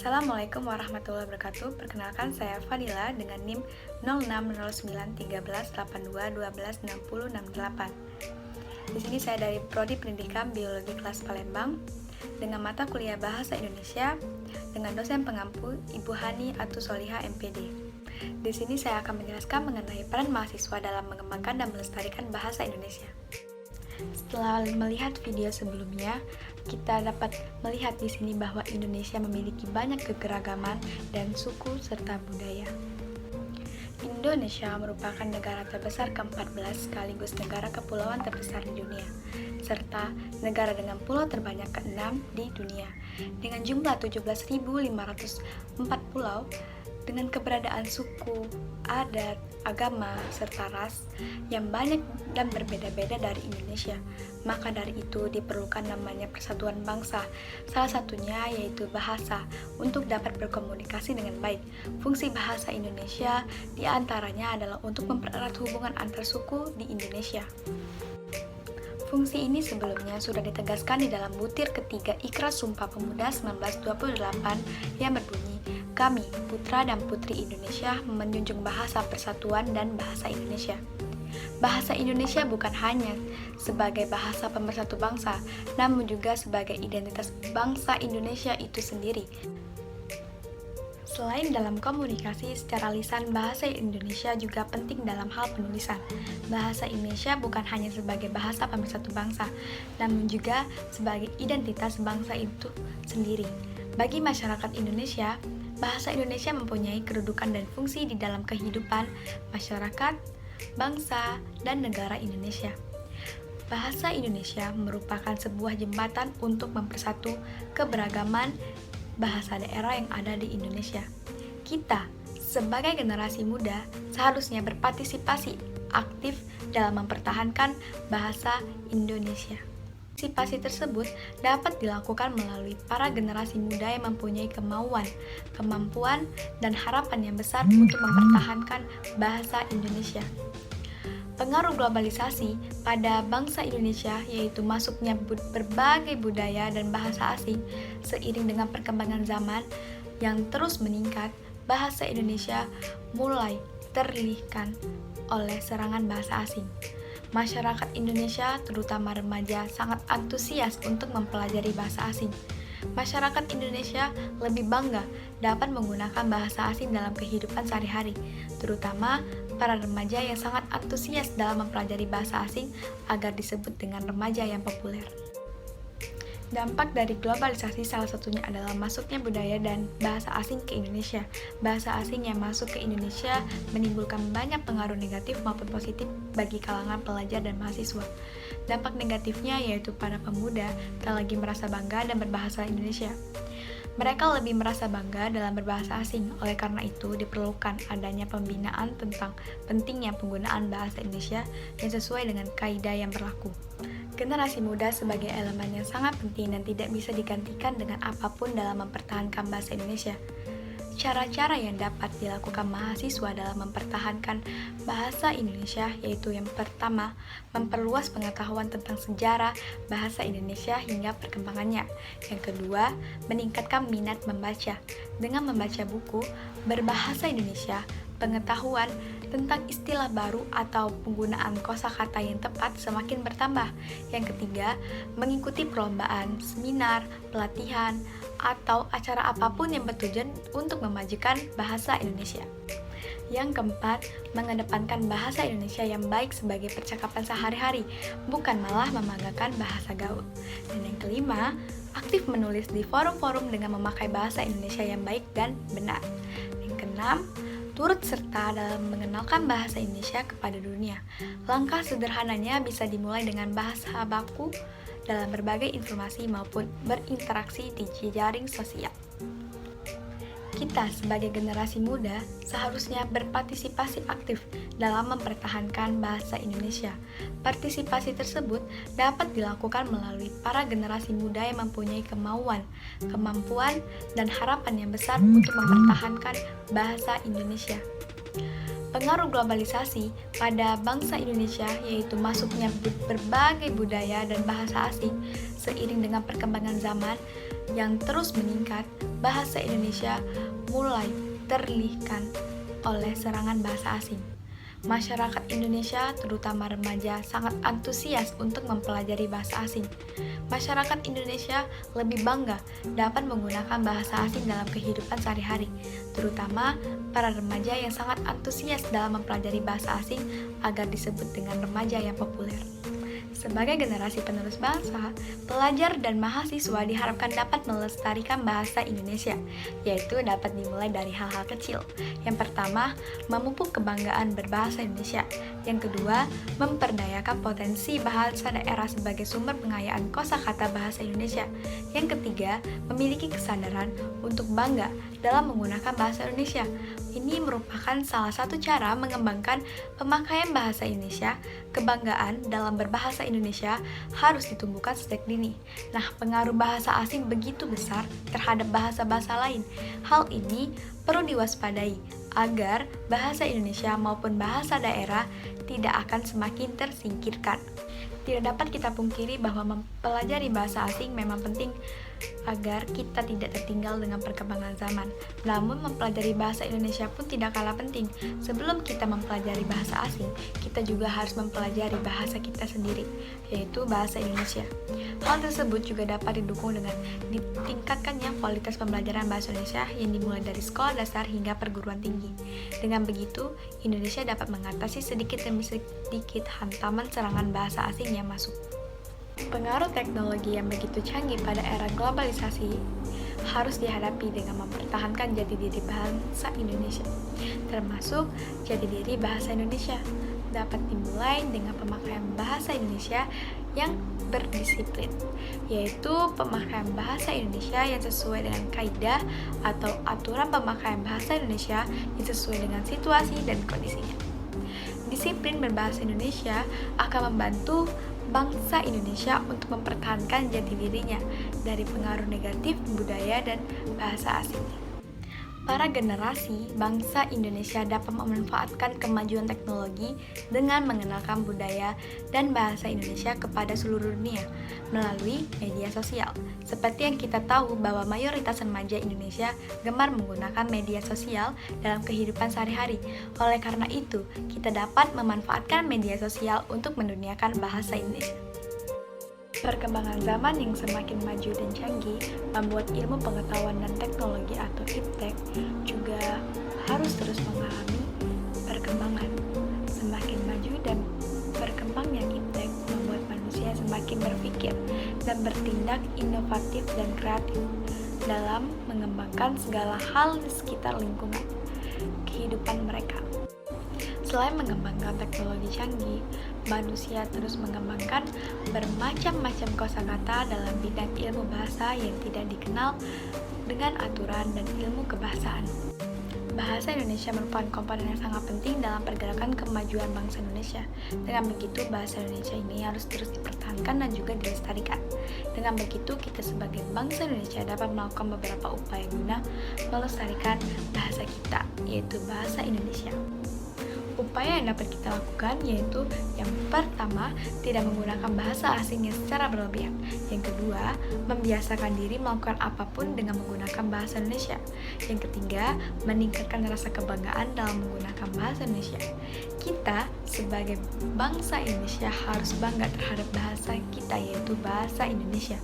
Assalamualaikum warahmatullahi wabarakatuh. Perkenalkan saya Fadila dengan NIM 06091382126068. Di sini saya dari Prodi Pendidikan Biologi kelas Palembang dengan mata kuliah Bahasa Indonesia dengan dosen pengampu Ibu Hani Atu Soliha MPD. Di sini saya akan menjelaskan mengenai peran mahasiswa dalam mengembangkan dan melestarikan bahasa Indonesia. Setelah melihat video sebelumnya, kita dapat melihat di sini bahwa Indonesia memiliki banyak kegeragaman dan suku serta budaya. Indonesia merupakan negara terbesar ke-14 sekaligus negara kepulauan terbesar di dunia, serta negara dengan pulau terbanyak ke-6 di dunia, dengan jumlah 17.504 pulau, dengan keberadaan suku, adat, agama, serta ras yang banyak dan berbeda-beda dari Indonesia. Maka dari itu diperlukan namanya persatuan bangsa, salah satunya yaitu bahasa, untuk dapat berkomunikasi dengan baik. Fungsi bahasa Indonesia diantaranya adalah untuk mempererat hubungan antar suku di Indonesia. Fungsi ini sebelumnya sudah ditegaskan di dalam butir ketiga Ikrar Sumpah Pemuda 1928 yang berbunyi, "Kami, putra dan putri Indonesia, menjunjung bahasa persatuan dan bahasa Indonesia." Bahasa Indonesia bukan hanya sebagai bahasa pemersatu bangsa, namun juga sebagai identitas bangsa Indonesia itu sendiri. Selain dalam komunikasi secara lisan, bahasa Indonesia juga penting dalam hal penulisan. Bahasa Indonesia bukan hanya sebagai bahasa pemersatu bangsa, namun juga sebagai identitas bangsa itu sendiri. Bagi masyarakat Indonesia, bahasa Indonesia mempunyai kedudukan dan fungsi di dalam kehidupan masyarakat, bangsa, dan negara Indonesia. Bahasa Indonesia merupakan sebuah jembatan untuk mempersatu keberagaman bahasa daerah yang ada di Indonesia. Kita, sebagai generasi muda, seharusnya berpartisipasi aktif dalam mempertahankan bahasa Indonesia. Partisipasi tersebut dapat dilakukan melalui para generasi muda yang mempunyai kemauan, kemampuan, dan harapan yang besar untuk mempertahankan bahasa Indonesia. Pengaruh globalisasi pada bangsa Indonesia, yaitu masuknya berbagai budaya dan bahasa asing seiring dengan perkembangan zaman yang terus meningkat, bahasa Indonesia mulai terlihkan oleh serangan bahasa asing. Masyarakat Indonesia, terutama remaja, sangat antusias untuk mempelajari bahasa asing. Masyarakat Indonesia lebih bangga dapat menggunakan bahasa asing dalam kehidupan sehari-hari, terutama para remaja yang sangat antusias dalam mempelajari bahasa asing agar disebut dengan remaja yang populer. Dampak dari globalisasi salah satunya adalah masuknya budaya dan bahasa asing ke Indonesia. Bahasa asing yang masuk ke Indonesia menimbulkan banyak pengaruh negatif maupun positif bagi kalangan pelajar dan mahasiswa. Dampak negatifnya yaitu para pemuda tak lagi merasa bangga dan berbahasa Indonesia. Mereka lebih merasa bangga dalam berbahasa asing, oleh karena itu diperlukan adanya pembinaan tentang pentingnya penggunaan bahasa Indonesia yang sesuai dengan kaidah yang berlaku. Generasi muda sebagai elemen yang sangat penting dan tidak bisa digantikan dengan apapun dalam mempertahankan bahasa Indonesia. Cara-cara yang dapat dilakukan mahasiswa dalam mempertahankan bahasa Indonesia yaitu yang pertama, memperluas pengetahuan tentang sejarah bahasa Indonesia hingga perkembangannya. Yang kedua, meningkatkan minat membaca. Dengan membaca buku berbahasa Indonesia, pengetahuan tentang istilah baru atau penggunaan kosakata yang tepat semakin bertambah. Yang ketiga, mengikuti perlombaan, seminar, pelatihan, atau acara apapun yang bertujuan untuk memajukan bahasa Indonesia. Yang keempat, mengedepankan bahasa Indonesia yang baik sebagai percakapan sehari-hari, bukan malah membanggakan bahasa gaul. Dan yang kelima, aktif menulis di forum-forum dengan memakai bahasa Indonesia yang baik dan benar. Yang keenam, turut serta dalam mengenalkan bahasa Indonesia kepada dunia. Langkah sederhananya bisa dimulai dengan bahasa baku dalam berbagai informasi maupun berinteraksi di jejaring sosial. Kita sebagai generasi muda seharusnya berpartisipasi aktif dalam mempertahankan bahasa Indonesia. Partisipasi tersebut dapat dilakukan melalui para generasi muda yang mempunyai kemauan, kemampuan, dan harapan yang besar untuk mempertahankan bahasa Indonesia. Pengaruh globalisasi pada bangsa Indonesia yaitu masuknya berbagai budaya dan bahasa asing seiring dengan perkembangan zaman yang terus meningkat, bahasa Indonesia mulai teralihkan oleh serangan bahasa asing. Masyarakat Indonesia, terutama remaja, sangat antusias untuk mempelajari bahasa asing. Masyarakat Indonesia lebih bangga dapat menggunakan bahasa asing dalam kehidupan sehari-hari, terutama para remaja yang sangat antusias dalam mempelajari bahasa asing agar disebut dengan remaja yang populer. Sebagai generasi penerus bangsa, pelajar dan mahasiswa diharapkan dapat melestarikan bahasa Indonesia, yaitu dapat dimulai dari hal-hal kecil. Yang pertama, memupuk kebanggaan berbahasa Indonesia. Yang kedua, memperdayakan potensi bahasa daerah sebagai sumber pengayaan kosakata bahasa Indonesia. Yang ketiga, memiliki kesadaran untuk bangga dalam menggunakan bahasa Indonesia. Ini merupakan salah satu cara mengembangkan pemakaian bahasa Indonesia. Kebanggaan dalam berbahasa Indonesia harus ditumbuhkan sejak dini. Nah, pengaruh bahasa asing begitu besar terhadap bahasa-bahasa lain. Hal ini perlu diwaspadai agar bahasa Indonesia maupun bahasa daerah tidak akan semakin tersingkirkan. Tidak dapat kita pungkiri bahwa mempelajari bahasa asing memang penting agar kita tidak tertinggal dengan perkembangan zaman. Namun mempelajari bahasa Indonesia pun tidak kalah penting. Sebelum kita mempelajari bahasa asing, kita juga harus mempelajari bahasa kita sendiri, yaitu bahasa Indonesia. Hal tersebut juga dapat didukung dengan ditingkatkannya kualitas pembelajaran bahasa Indonesia yang dimulai dari sekolah dasar hingga perguruan tinggi. Dengan begitu, Indonesia dapat mengatasi sedikit demi sedikit hantaman serangan bahasa asing yang masuk. Pengaruh teknologi yang begitu canggih pada era globalisasi harus dihadapi dengan mempertahankan jati diri bangsa Indonesia, termasuk jati diri bahasa Indonesia dapat dimulai dengan pemakaian bahasa Indonesia yang berdisiplin, yaitu pemakaian bahasa Indonesia yang sesuai dengan kaidah atau aturan pemakaian bahasa Indonesia yang sesuai dengan situasi dan kondisinya. Disiplin berbahasa Indonesia akan membantu bangsa Indonesia untuk mempertahankan jati dirinya dari pengaruh negatif budaya dan bahasa asing. Para generasi bangsa Indonesia dapat memanfaatkan kemajuan teknologi dengan mengenalkan budaya dan bahasa Indonesia kepada seluruh dunia melalui media sosial. Seperti yang kita tahu bahwa mayoritas remaja Indonesia gemar menggunakan media sosial dalam kehidupan sehari-hari. Oleh karena itu, kita dapat memanfaatkan media sosial untuk menduniakan bahasa Indonesia. Perkembangan zaman yang semakin maju dan canggih membuat ilmu pengetahuan dan teknologi atau iptek juga harus terus mengalami perkembangan. Semakin maju dan berkembangnya iptek membuat manusia semakin berpikir dan bertindak inovatif dan kreatif dalam mengembangkan segala hal di sekitar lingkungan kehidupan mereka. Selain mengembangkan teknologi canggih, manusia terus mengembangkan bermacam-macam kosakata dalam bidang ilmu bahasa yang tidak dikenal dengan aturan dan ilmu kebahasaan. Bahasa Indonesia merupakan komponen yang sangat penting dalam pergerakan kemajuan bangsa Indonesia. Dengan begitu, bahasa Indonesia ini harus terus dipertahankan dan juga dilestarikan. Dengan begitu, kita sebagai bangsa Indonesia dapat melakukan beberapa upaya guna melestarikan bahasa kita, yaitu bahasa Indonesia. Upaya yang dapat kita lakukan yaitu yang pertama, tidak menggunakan bahasa asing yang secara berlebihan. Yang kedua, membiasakan diri melakukan apapun dengan menggunakan bahasa Indonesia. Yang ketiga, meningkatkan rasa kebanggaan dalam menggunakan bahasa Indonesia. Kita sebagai bangsa Indonesia harus bangga terhadap bahasa kita, yaitu bahasa Indonesia.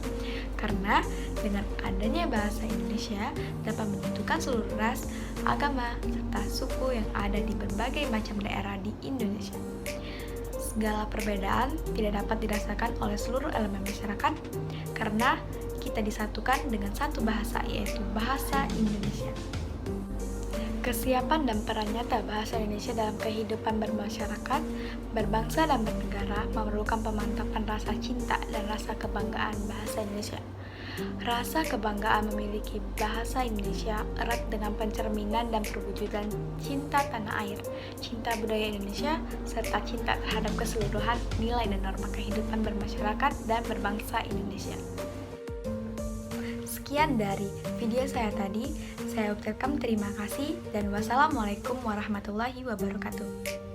Karena dengan adanya bahasa Indonesia dapat menyatukan seluruh ras, agama, serta suku yang ada di berbagai macam daerah di Indonesia. Segala perbedaan tidak dapat dirasakan oleh seluruh elemen masyarakat karena kita disatukan dengan satu bahasa, yaitu bahasa Indonesia. Kesiapan dan peran nyata bahasa Indonesia dalam kehidupan bermasyarakat, berbangsa, dan bernegara memerlukan pemantapan rasa cinta dan rasa kebanggaan bahasa Indonesia. Rasa kebanggaan memiliki bahasa Indonesia erat dengan pencerminan dan perwujudan cinta tanah air, cinta budaya Indonesia, serta cinta terhadap keseluruhan nilai dan norma kehidupan bermasyarakat dan berbangsa Indonesia. Sekian dari video saya tadi. Saya ucapkan terima kasih dan wassalamualaikum warahmatullahi wabarakatuh.